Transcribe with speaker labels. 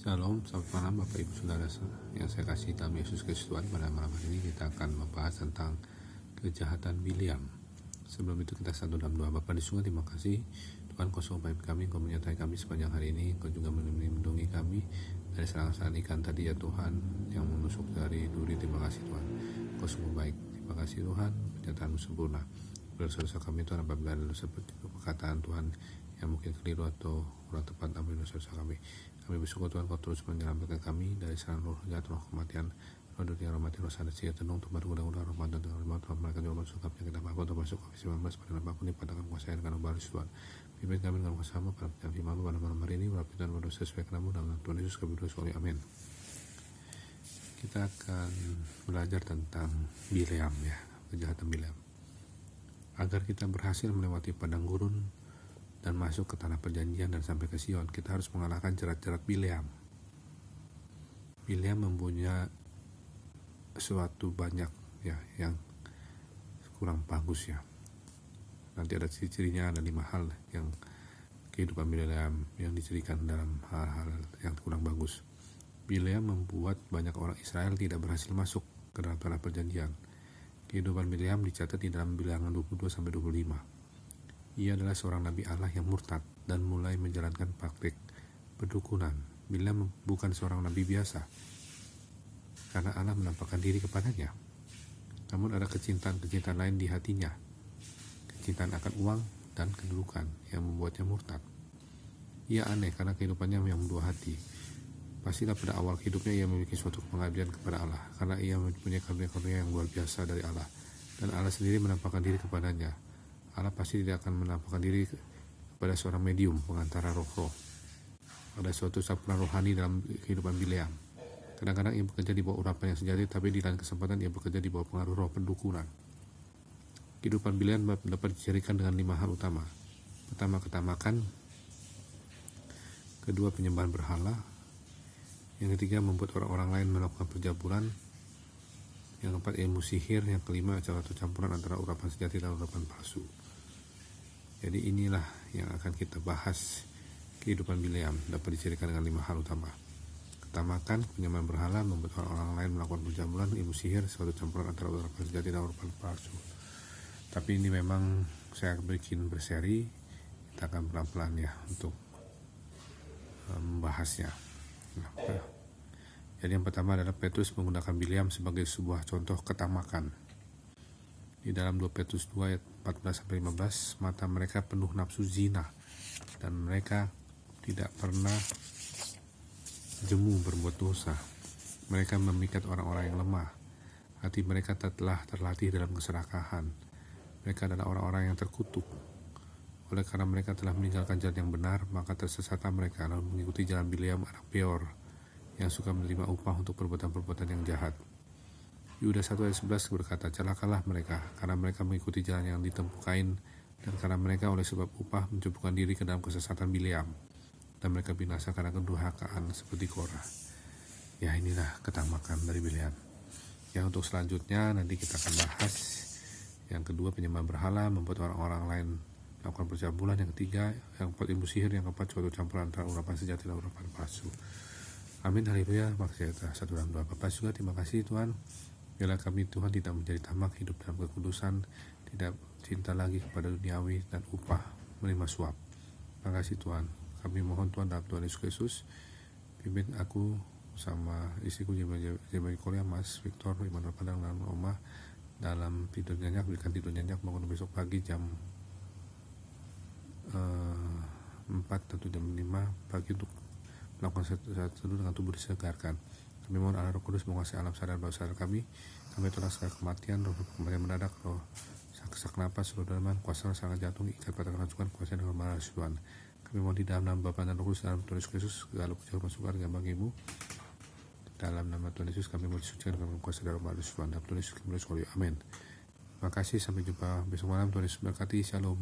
Speaker 1: Shalom, selamat malam Bapak Ibu Saudara yang saya kasih dalam Yesus Kristus Tuhan. Pada malam hari ini kita akan membahas tentang kejahatan Bileam. Sebelum itu kita satu dalam doa. Bapa di surga, terima kasih Tuhan, Kau sungguh baik kami, Kau menyertai kami sepanjang hari ini, Kau juga melindungi kami dari serangan-serangan ikan tadi ya Tuhan, yang menusuk dari duri. Terima kasih Tuhan, Kau sungguh baik. Terima kasih Tuhan, penyertaan-Mu sempurna. Dosa-dosa kami Tuhan, apabila ada seperti perkataan Tuhan yang mungkin keliru atau kurang tepat, ampuni dosa-dosa kami. Kami bersyukur Tuhan, Kau terus menyelamatkan kami dari serangan roh jahat, roh kematian, roh dunia, roh mati, roh sadar, siap tenung, tempat gudang-gudang, roh mantan, dengan rumah Tuhan, mereka juga masuk kapan kita apapun, termasuk COVID-19, pada apapun yang pandangan kuasa yang karena baris Tuhan. Pimpin kami dengan kuasa-Mu pada perjalanan firman-Mu pada malam hari ini, berarti Tuhan berdoa sesuai nama-Mu, dalam Tuhan Yesus kami berdoa sekali, amin. Kita akan belajar tentang Bileam ya, kejahatan Bileam. Agar kita berhasil melewati padang gurun dan masuk ke tanah perjanjian dan sampai ke Sion, kita harus mengalahkan jerat-jerat Bileam. Bileam mempunyai suatu banyak ya yang kurang bagus ya. Nanti ada ciri-cirinya, ada 5 hal yang kehidupan Bileam yang dicirikan dalam hal-hal yang kurang bagus. Bileam membuat banyak orang Israel tidak berhasil masuk ke dalam tanah perjanjian. Kehidupan Bileam dicatat di dalam Bilangan 22-25. Ia adalah seorang nabi Allah yang murtad dan mulai menjalankan praktik perdukunan. Bileam bukan seorang nabi biasa, karena Allah menampakkan diri kepadanya. Namun ada kecintaan lain di hatinya, kecintaan akan uang dan kedudukan yang membuatnya murtad. Ia aneh karena kehidupannya yang dua hati. Pastilah pada awal hidupnya ia memiliki suatu pengabdian kepada Allah, karena ia mempunyai karunia-karunia yang luar biasa dari Allah, dan Allah sendiri menampakkan diri kepadanya. Allah pasti tidak akan menampakkan diri kepada seorang medium pengantara roh-roh. Ada suatu campuran rohani dalam kehidupan Bileam. Kadang-kadang ia bekerja di bawah urapan yang sejati, tapi di lain kesempatan ia bekerja di bawah pengaruh roh pendukunan. Kehidupan Bileam dapat dicirikan dengan 5 hal utama. Pertama, ketamakan. Kedua, penyembahan berhala. Yang ketiga, membuat orang-orang lain melakukan perjabulan. Yang keempat, ilmu sihir. Yang kelima, atau campuran antara urapan sejati dan urapan palsu. Jadi inilah yang akan kita bahas. Kehidupan Bileam dapat dicirikan dengan 5 hal utama. Ketamakan, penyembahan berhala, membuat orang-orang lain melakukan perjamulan, ilmu sihir, suatu campuran antara urapan sejati dan urapan palsu. Tapi ini memang saya bikin berseri, kita akan pelan-pelan ya untuk membahasnya. Jadi yang pertama adalah Petrus menggunakan Bileam sebagai sebuah contoh ketamakan. Di dalam 2 Petrus 2 ayat 14-15, mata mereka penuh nafsu zina, dan mereka tidak pernah jemu berbuat dosa. Mereka memikat orang-orang yang lemah. Hati mereka telah terlatih dalam keserakahan. Mereka adalah orang-orang yang terkutuk. Oleh karena mereka telah meninggalkan jalan yang benar, maka tersesatlah mereka lalu mengikuti jalan Bileam anak Beor, yang suka menerima upah untuk perbuatan-perbuatan yang jahat. Yudas 1 ayat 11 berkata, celakalah mereka, karena mereka mengikuti jalan yang ditempuh Kain, dan karena mereka oleh sebab upah menceburkan diri ke dalam kesesatan Bileam, dan mereka binasa karena kedurhakaan seperti Korah. Ya, inilah ketamakan dari Bileam. Ya, untuk selanjutnya nanti kita akan bahas. Yang kedua, penyembahan berhala, membuat orang-orang lain melakukan perjamulan. Yang ketiga, yang keempat, ilmu sihir. Yang keempat, suatu campuran antara urapan sejati dan urapan palsu. Amin, haleluya. Maksudnya satu dalam doa. Bapak juga terima kasih Tuhan. Biarlah kami Tuhan tidak menjadi tamak, hidup dalam kekudusan, tidak cinta lagi kepada duniawi dan upah menerima suap. Terima kasih Tuhan. Kami mohon Tuhan dalam Tuhan Yesus Kristus, pimpin aku sama istriku Jemari Korea, Mas Victor, Immanuel Padang, dan Oma dalam tidur nyenyak, berikan tidur nyenyak, bangun besok pagi jam 4 atau jam 5 pagi untuk melakukan satu dengan tubuh disegarkan. Kami mohon Allah Roh Kudus menguasai alam sadar bawah sadar kami. Kami tolak segala kematian, roh kematian mendadak, roh sesak napas, roh dalaman, kuasa serangan jantung, ikat patah rangsukan, kuasa dengan marah Tuhan. Kami mohon di dalam nama Bapa dan Roh Kudus dalam Tuhan Yesus Kristus, segala pujian masuk surga bagi-Mu. Dalam nama Tuhan Yesus kami mau disucikan dengan kuasa darah marah Tuhan. Dalam Tuhan Yesus kami berdoa, amin. Terima kasih, sampai jumpa besok malam. Tuhan Yesus berkati, shalom.